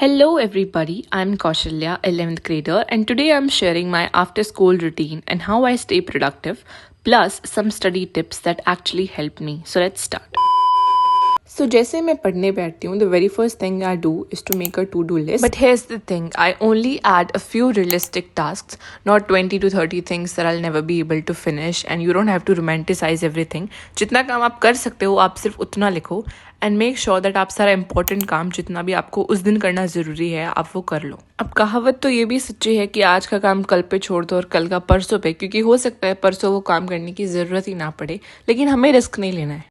Hello everybody, I'm Kaushalya, 11th grader, and today I'm sharing my after school routine and how I stay productive, plus some study tips that actually help me. So let's start. So जैसे मैं पढ़ने बैठती हूँ, the very first thing I do is to make a to-do list. But here's the thing, I only add a few realistic tasks, not 20 to 30 things that I'll never be able to finish, and you don't have to romanticize everything. जितना काम आप कर सकते हो, आप सिर्फ उतना लिखो, and make sure that आप सारा important काम जितना भी आपको उस दिन करना ज़रूरी है, आप वो कर लो. अब कहावत तो ये भी सच्ची है कि आज का काम कल पे छोड़ दो और कल का परसों पे, क्योंकि हो सकता है परसों वो काम करने की ज़रूरत ही ना पड़े, लेकिन हमें रिस्क नहीं लेना है.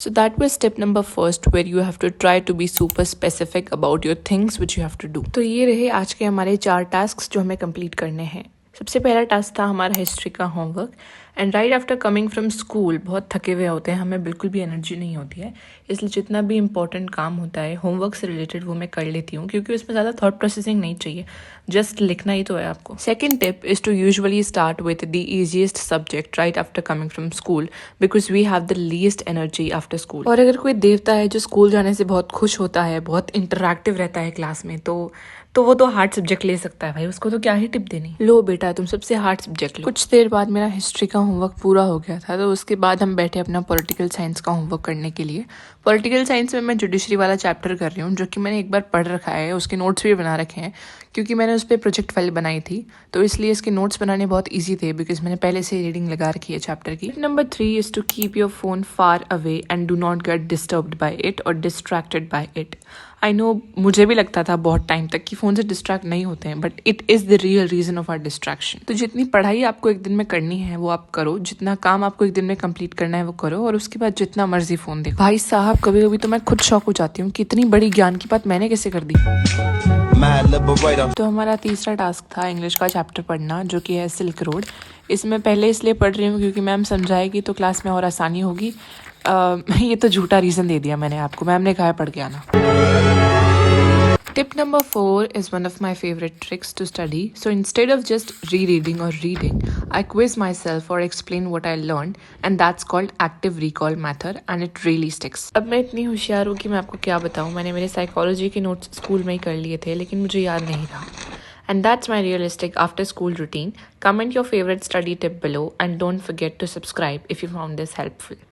So that was step number first, where you have to try to be super specific about your things which you have to do. तो ये रहे आज के हमारे 4 टास्क जो हमें कंप्लीट करने हैं. सबसे पहला टास्क था हमारा हिस्ट्री का homework. And right after coming from school बहुत थके हुए होते हैं, हमें बिल्कुल भी एनर्जी नहीं होती है, इसलिए जितना भी इंपॉर्टेंट काम होता है होमवर्क से रिलेटेड वो मैं कर लेती हूँ, क्योंकि उसमें ज़्यादा थॉट प्रोसेसिंग नहीं चाहिए, जस्ट लिखना ही तो है आपको. Second tip is to usually start with the easiest subject right after coming from school, because we have the least energy after school. और अगर कोई देवता है जो स्कूल जाने से बहुत खुश होता है, बहुत इंटरैक्टिव रहता है क्लास में, तो वो तो हार्ड सब्जेक्ट ले सकता है भाई, उसको तो क्या ही टिप देनी. लो बेटा तुम सबसे हार्ड सब्जेक्ट लो. कुछ देर बाद मेरा हिस्ट्री का होमवर्क पूरा हो गया था, तो उसके बाद हम बैठे अपना पॉलिटिकल साइंस का होमवर्क करने के लिए. पॉलिटिकल साइंस में मैं जुडिशरी वाला चैप्टर कर रही हूँ, जो कि मैंने एक बार पढ़ रखा है, उसके नोट्स भी बना रखे हैं, क्योंकि मैंने उस पर प्रोजेक्ट फाइल बनाई थी, तो इसलिए इसके नोट्स बनाने बहुत ईजी थे, बिकॉज मैंने पहले से रीडिंग लगा रखी है चैप्टर की. Number 3 is to keep your phone far away and do not get disturbed by it or distracted by it. I know, मुझे भी लगता था बहुत टाइम तक कि फ़ोन से डिस्ट्रैक्ट नहीं होते हैं, but it is the real reason of our distraction. तो जितनी पढ़ाई आपको एक दिन में करनी है वो आप करो, जितना काम आपको एक दिन में कंप्लीट करना है वो करो, और उसके बाद जितना मर्जी फ़ोन देखो. भाई साहब कभी कभी तो मैं खुद शॉक हो जाती हूँ कि इतनी बड़ी ज्ञान की बात मैंने कैसे कर दी. तो हमारा तीसरा टास्क था इंग्लिश का चैप्टर पढ़ना, जो कि है सिल्क रोड. इसमें पहले इसलिए पढ़ रही हूँ क्योंकि मैम समझाएगी तो क्लास में और आसानी होगी. ये तो झूठा रीज़न दे दिया मैंने आपको, मैम ने कहा है पढ़ के आना. Tip number 4 is one of my favorite tricks to study. So instead of just rereading or reading, I quiz myself or explain what I learned, and that's called active recall method, and it really sticks. अब मैं इतनी होशियार हूँ कि मैं आपको क्या बताऊँ, मैंने मेरे साइकोलॉजी के नोट्स स्कूल में ही कर लिए थे, लेकिन मुझे याद नहीं रहा. And that's my realistic after school routine. Comment your favorite study tip below, and don't forget to subscribe if you found this helpful.